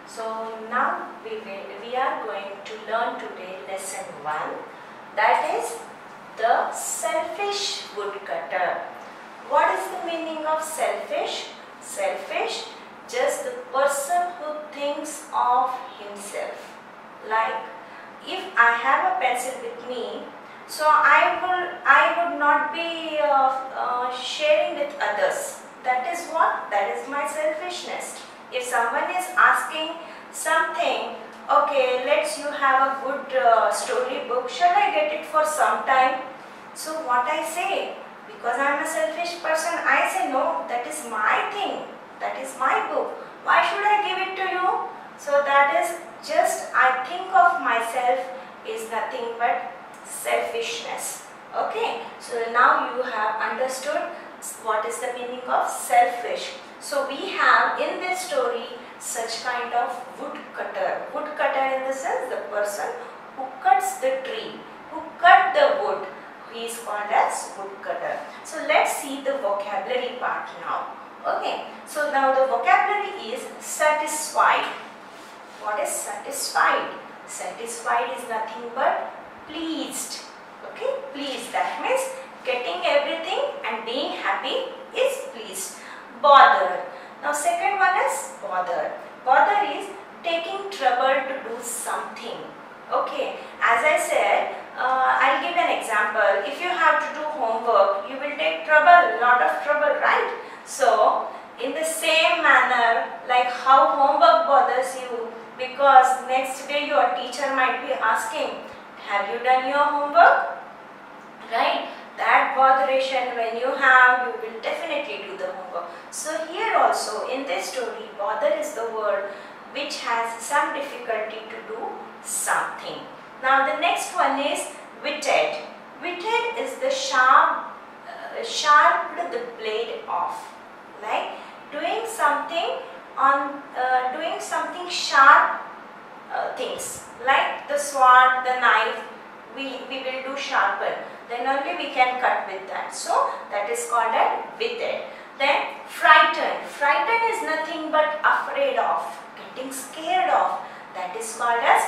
So now we are going to learn today lesson 1, that is the selfish woodcutter. What is the meaning of selfish? Selfish, just the person who thinks of himself. Like if I have a pencil with me, so I would not be sharing with others. That is what? That is my selfishness. If someone is asking something, okay, let's you have a good story book, shall I get it for some time? So what I say, because I am a selfish person, I say no, that is my thing, that is my book. Why should I give it to you? So that is just, I think of myself is nothing but selfishness. Okay, so now you have understood what is the meaning of selfish. So we have in this story such kind of woodcutter. Woodcutter in the sense the person who cuts the tree, who cut the wood. He is called as woodcutter. So let's see the vocabulary part now. Okay, so now the vocabulary is satisfied. What is satisfied? Satisfied is nothing but pleased. Okay, pleased, that means getting everything and being happy is pleased. Bother. Now second one is bother. Bother is taking trouble to do something. Okay, as I said, I'll give an example. If you have to do homework, you will take trouble, lot of trouble, right? So in the same manner, like how homework bothers you, because next day your teacher might be asking, have you done your homework? Right? That botheration when you have, you will definitely do the homework. So here also in this story, bother is the word which has some difficulty to do something. Now the next one is witted. Witted is the sharped the blade off, like doing something sharp things, like the sword, the knife, we will do sharpen, then only we can cut with that. So that is called as witted. Then frightened. Frightened is nothing but afraid of, getting scared of. That is called as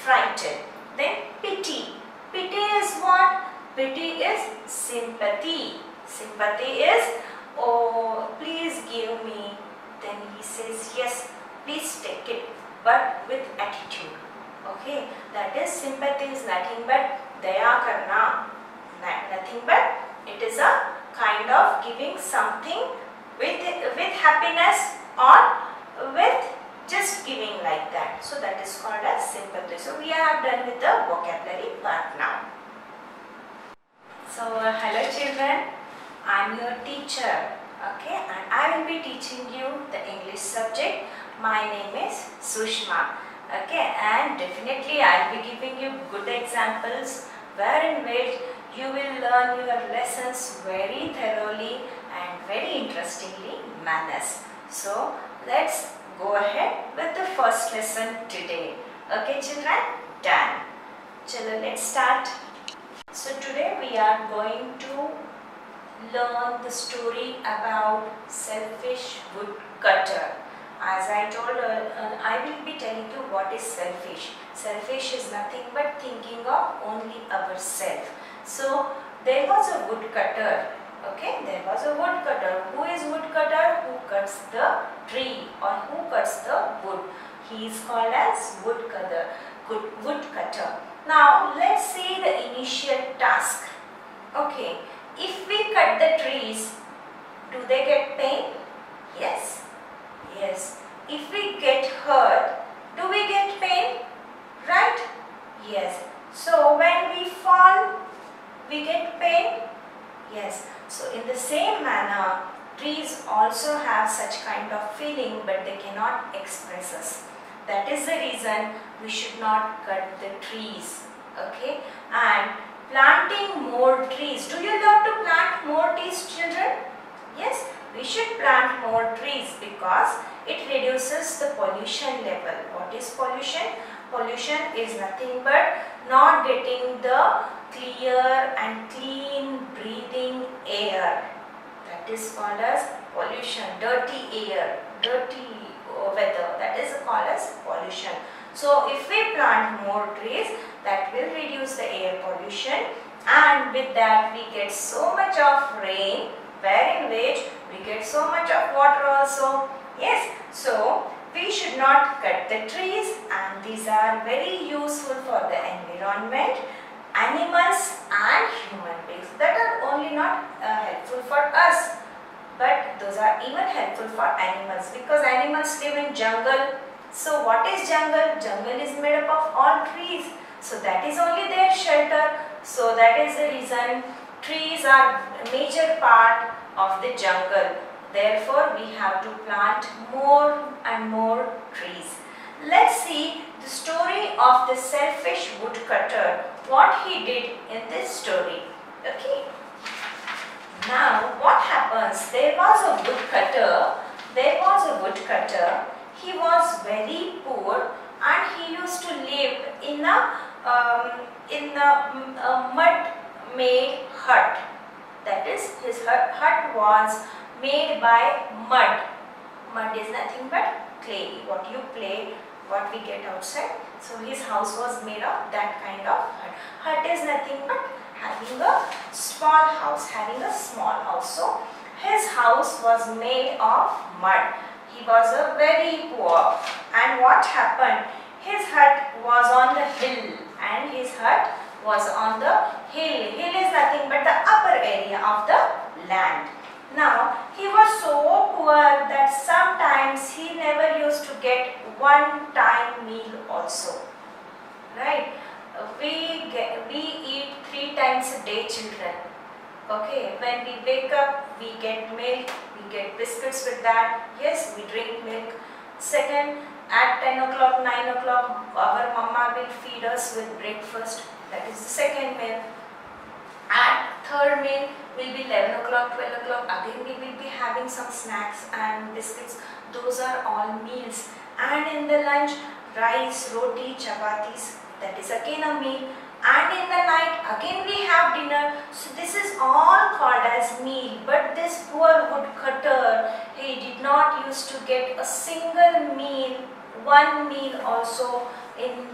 frightened. Then pity. Pity is what? Pity is sympathy. Sympathy is, oh, please give me. Then he says, yes, please take it, but with attitude. Okay, that is sympathy is nothing but daya karna. Nothing but it is a kind of giving something with happiness or with just giving like that. So that is called as sympathy. So we are done with the vocabulary part now. So hello children, I am your teacher. Okay, and I will be teaching you the English subject. My name is Sushma. Okay, and definitely I will be giving you good examples wherein which you will learn your lessons very thoroughly and very interestingly manners. So let's go ahead with the first lesson today. Okay children, done. Chalo, let's start. So today we are going to learn the story about selfish woodcutter. As I told, I will be telling you what is selfish. Selfish is nothing but thinking of only ourselves. So there was a woodcutter. Okay, there was a woodcutter. Who is woodcutter? Who cuts the tree or who cuts the wood? He is called as woodcutter. Woodcutter. Now let's see the initial task. Okay, if we cut the trees, do they get pain? Yes. Yes. If we get hurt, do we get pain? Right? Yes. So when we fall, we get pain? Yes. So in the same manner, trees also have such kind of feeling, but they cannot express us. That is the reason we should not cut the trees. Okay? And planting more trees. Do you love to plant more trees, children? Yes. We should plant more trees because it reduces the pollution level. What is pollution? Pollution is nothing but not getting the clear and clean breathing air. That is called as pollution, dirty air. dirty weather. That is called as pollution. So if we plant more trees, that will reduce the air pollution, and with that we get so much of rain, wherein which we get so much of water also. Yes, so we should not cut the trees, and these are very useful for the environment, animals and human beings. That are only not helpful for us, but those are even helpful for animals, because animals live in jungle. So what is jungle? Jungle is made up of all trees. So that is only their shelter. So that is the reason trees are a major part of the jungle. Therefore, we have to plant more and more trees. Let's see the story of the selfish woodcutter, what he did in this story. Okay. Now, what happens? There was a woodcutter. He was very poor, and he used to live in a mud-made hut. That is, his hut was made by mud. Mud is nothing but clay, what you play, what we get outside. So his house was made of that kind of hut. Hut is nothing but having a small house, So his house was made of mud. He was a very poor, and what happened? His hut was on the hill, and his hut was on the hill. Hill is nothing but the upper area of the land. Now, he was so poor that sometimes he never used to get one-time meal also. Right? We eat 3 times a day, children. Okay, when we wake up, we get milk, we get biscuits with that. Yes, we drink milk. Second, at 10 o'clock, 9 o'clock, our mama will feed us with breakfast. That is the second meal. At third meal will be 11 o'clock, 12 o'clock. Again, we will be having some snacks and biscuits. Those are all meals. And in the lunch, rice, roti, chapatis. That is again a meal. And in the night, again we have dinner. So this is all called as meal. But this poor woodcutter, he did not used to get a single meal, one meal also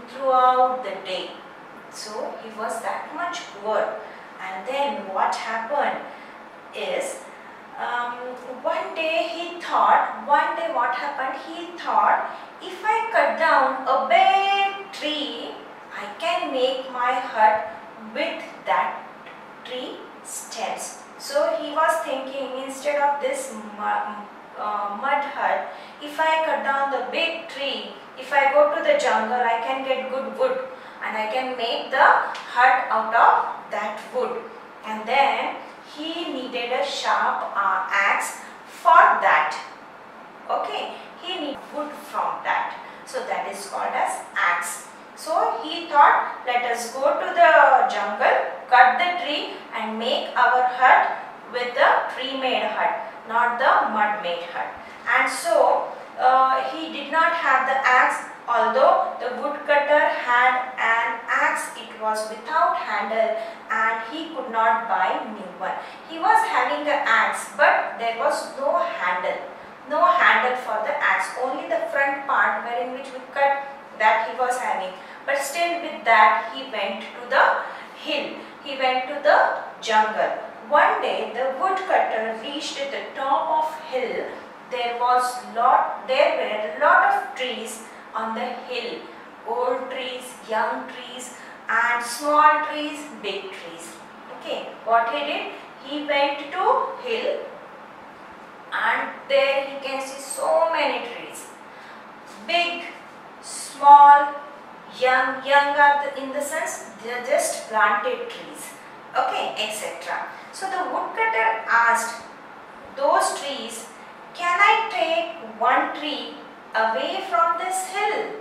throughout the day. So he was that much poor. And then what happened is, one day what happened, he thought, if I cut down a big tree, I can make my hut with that tree stems. So he was thinking, instead of this mud hut, if I cut down the big tree, if I go to the jungle, I can get good wood, and I can make the hut out of that wood. And then he needed a sharp axe for that. Okay, he needed wood from that. So that is called as axe. So he thought, let us go to the jungle, cut the tree and make our hut with the tree-made hut, not the mud-made hut. And so he did not have the axe. Although the woodcutter had an axe, it was without handle, and he could not buy new one. He was having an axe, but there was no handle for the axe. Only the front part wherein which we cut, that he was having. But still with that, he went to the hill. He went to the jungle. One day, the woodcutter reached the top of hill. There were a lot of trees on the hill, old trees, young trees, and small trees, big trees. Okay, what he did? He went to hill, and there he can see so many trees. Big, small, young are in the sense they are just planted trees. Okay, etc. So the woodcutter asked those trees, can I take one tree away from this hill?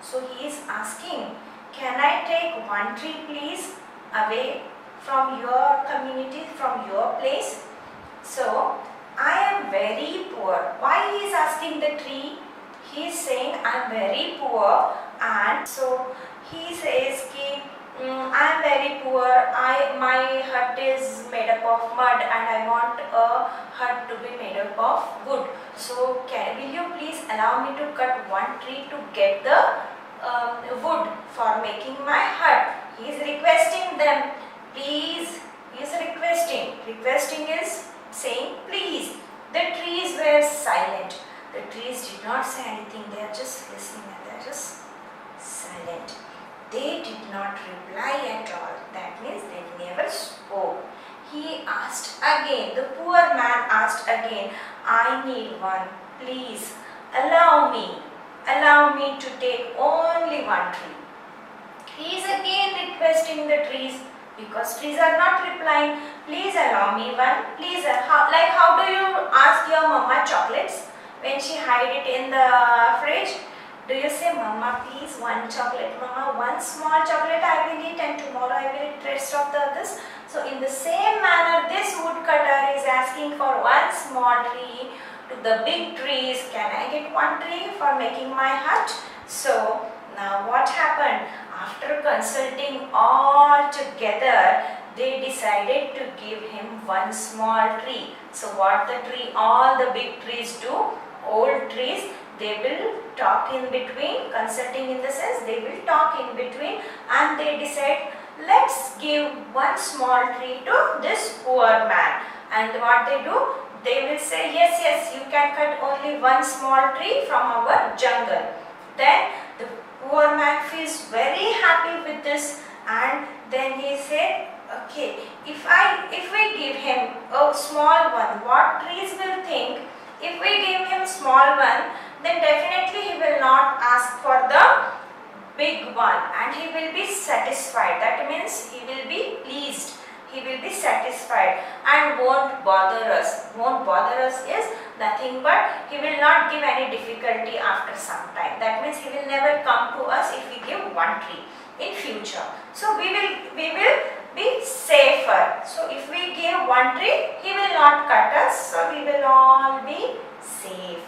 So he is asking, can I take one tree please away from your community, from your place? So I am very poor. Why he is asking the tree? He is saying I am very poor, and so he says, I am very poor. My hut is made up of mud and I want a hut to be made up of wood. So will you please allow me to cut one tree to get the wood for making my hut? He is requesting them. Please. He is requesting. Requesting is saying please. The trees were silent. The trees did not say anything. They are just listening and they are just silent. They did not reply at all. That means they never spoke. He asked again. The poor man asked again, I need one. Please allow me. Allow me to take only one tree. He is again requesting the trees because trees are not replying. Please allow me one. Please. How do you ask your mama chocolates when she hide it in the fridge? Do you say, Mama, please one chocolate, Mama, one small chocolate I will eat and tomorrow I will eat rest of the others? So in the same manner, this woodcutter is asking for one small tree to the big trees. Can I get one tree for making my hut? So now what happened? After consulting all together, they decided to give him one small tree. So what the tree, all the big trees do, old trees, they will talk in between, consulting in the sense they will talk in between, and they decide, let's give one small tree to this poor man. And what they do, they will say, yes, you can cut only one small tree from our jungle. Then the poor man feels very happy with this, and then he said, okay, if we give him a small one, what trees will think? If we give him small one, then definitely he will not ask for the big one and he will be satisfied. That means he will be pleased. He will be satisfied and won't bother us. Won't bother us is nothing but he will not give any difficulty after some time. That means he will never come to us if we give one tree in future. So we will be safer. So if we give one tree, he will not cut us. So we will all be safe.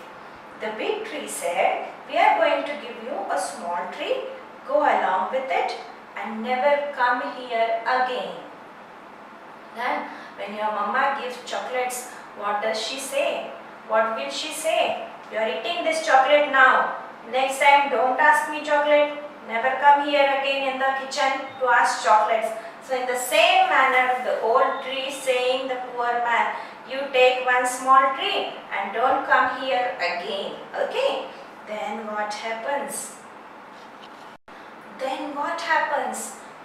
The big tree said, we are going to give you a small tree. Go along with it and never come here again. Then when your mama gives chocolates, what does she say? What will she say? You are eating this chocolate now. Next time don't ask me chocolate. Never come here again in the kitchen to ask chocolates. So in the same manner, the old tree saying the poor man, you take one small tree and don't come here again. Okay? Then what happens?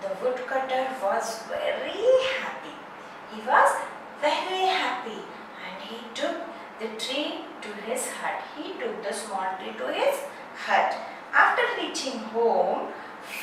The woodcutter was very happy. He was very happy and he took the tree to his hut. He took the small tree to his hut. After reaching home,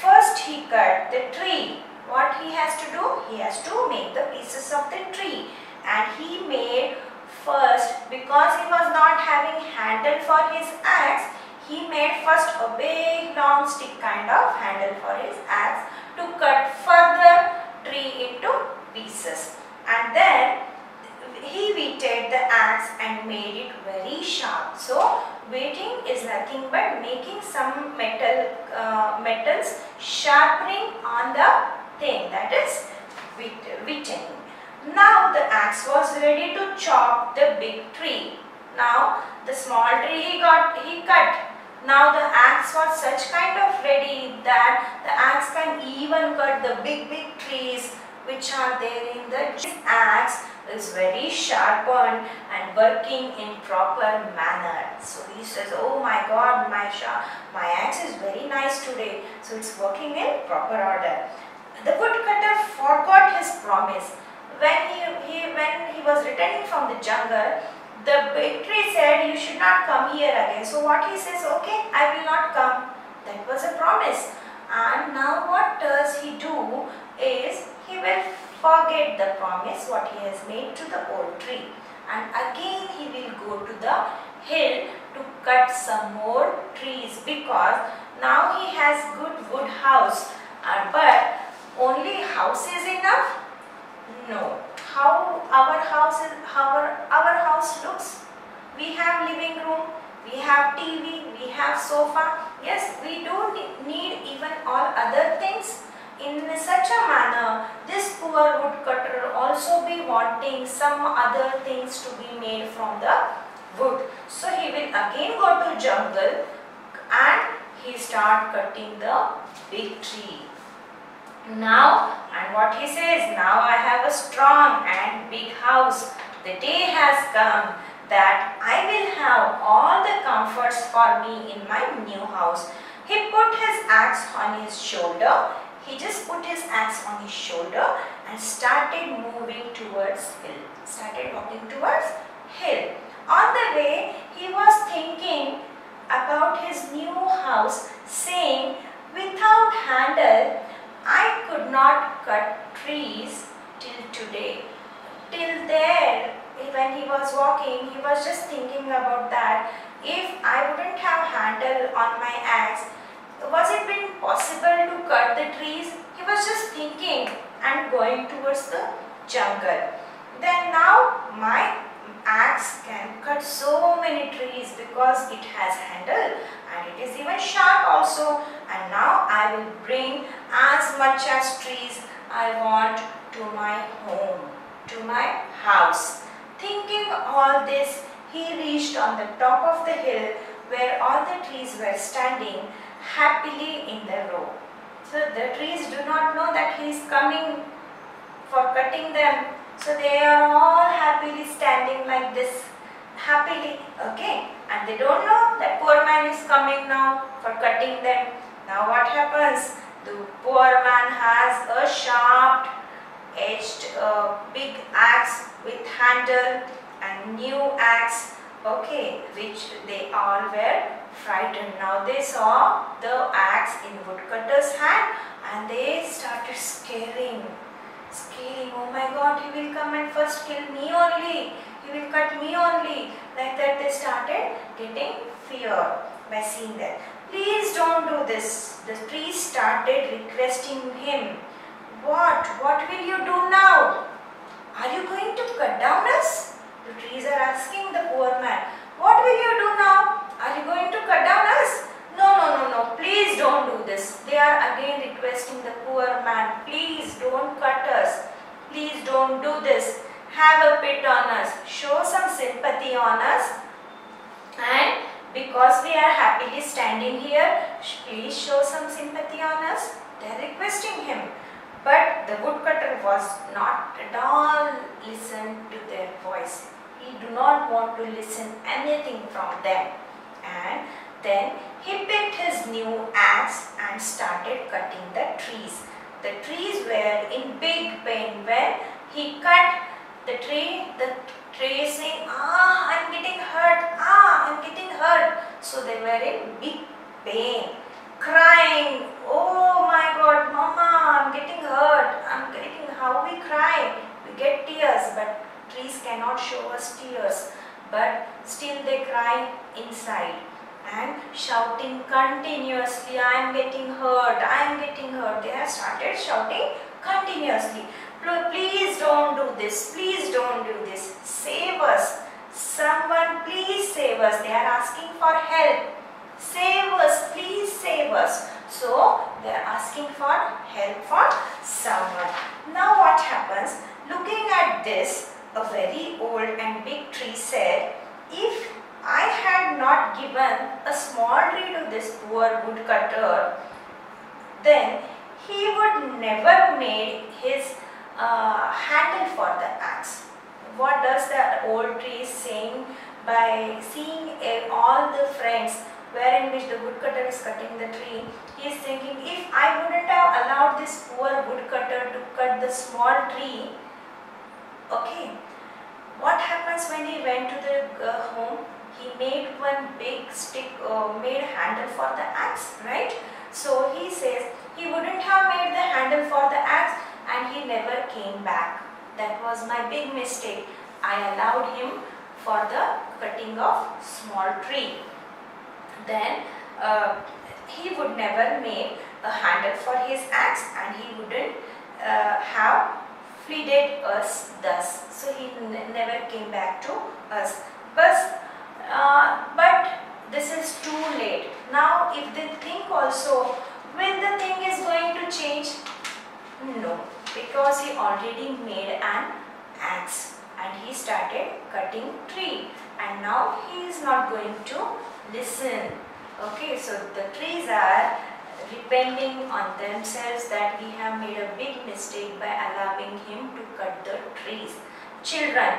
first he cut the tree. What he has to do? He has to make the pieces of the tree. And he made first, because he was not having handle for his axe, he made first a big long stick kind of handle for his axe to cut further tree into pieces. And then he whetted the axe and made it very sharp. So whetting is nothing but making some metals sharpening on the thing, that is whetting. Now the axe was ready to chop the big tree. Now the small tree he cut. Now the axe was such kind of ready that the axe can even cut the big trees which are there in the axe is very sharpened and working in proper manner. So he says, oh my God, my axe is very nice today. So it's working in proper order. The woodcutter forgot his promise. When he was returning from the jungle, the big tree said, you should not come here again. So what he says, okay, I will not come. That was a promise. And now what does he do is, he will forget the promise what he has made to the old tree. And again he will go to the hill to cut some more trees, because now he has good wood house. But only house is enough? No. How our house looks? We have living room, we have TV, we have sofa. Yes, we do need even all other things in such a manner, this poor woodcutter also be wanting some other things to be made from the wood. So he will again go to jungle and he start cutting the big tree. Now, and what he says, now I have a strong and big house. The day has come that I will have all the comforts for me in my new house. He put his axe on his shoulder. He just put his axe on his shoulder and started moving towards hill. Started walking towards hill. On the way, he was thinking about his new house, saying, without handle, I could not cut trees till today. Till there, when he was walking, he was just thinking about that. If I wouldn't have handle on my axe, was it been possible to cut the trees? He was just thinking and going towards the jungle. Then now my axe can cut so many trees because it has handle and it is even sharp also. And now I will bring as much as trees I want to my home, to my house. Thinking all this, he reached on the top of the hill where all the trees were standing happily in the row. So the trees do not know that he is coming for cutting them. So they are all happily standing like this, happily, okay. And they don't know that poor man is coming now for cutting them. Now what happens? The poor man has a sharp edged big axe with handle and new axe, okay, which they all were frightened. Now they saw the axe in woodcutter's hand and they started scaring, oh my God, he will come and first kill me only, he will cut me only. Like that they started getting fear by seeing that. Please don't do this. The trees started requesting him. What will you do now? Are you going to cut down us? The trees are asking the poor man. What will you do now? Are you going to cut down us? No, please don't do this. They are again requesting the poor man. Please don't cut us. Please don't do this. Have a pity on us. Show some sympathy on us. And because we are happily standing here, please show some sympathy on us. They are requesting him. But the woodcutter was not at all listen to their voice. He do not want to listen anything from them. And then he picked his new axe and started cutting the trees. The trees were in big pain. When he cut the tree saying, I'm getting hurt, I'm getting hurt. So they were in big pain, crying, oh my God, Mama, I'm getting hurt, how we cry, we get tears, but trees cannot show us tears, but still they cry inside and shouting continuously, I am getting hurt, I am getting hurt. They have started shouting continuously. Please don't do this, please don't do this, save us, someone please save us. They are asking for help, save us, please save us. So they are asking for help for someone. Now what happens? Looking at this, a very old and big tree said, if I had not given a small tree to this poor woodcutter, then he would never made his handle for the axe. What does the old tree saying by seeing all the friends wherein which the woodcutter is cutting the tree? He is thinking, if I wouldn't have allowed this poor woodcutter to cut the small tree, okay, what happens when he went to the home? He made one big stick, made handle for the axe, right? So he says he wouldn't have made the handle for the axe and he never came back. That was my big mistake. I allowed him for the cutting of small tree. Then he would never make a handle for his axe and he wouldn't have fleed us thus. So he never came back to us. But this is too late. Now if they think also, when the thing is going to change, No, because he already made an axe and he started cutting tree, and now he is not going to listen. Okay, so the trees are repenting on themselves that we have made a big mistake by allowing him to cut the trees. Children,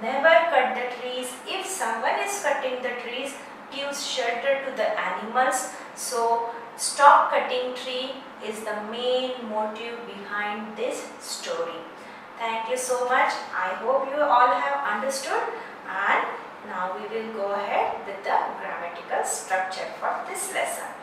never cut the trees. If someone is cutting the trees, gives shelter to the animals. So stop cutting tree is the main motive behind this story. Thank you so much. I hope you all have understood, and now we will go ahead with the grammatical structure for this lesson.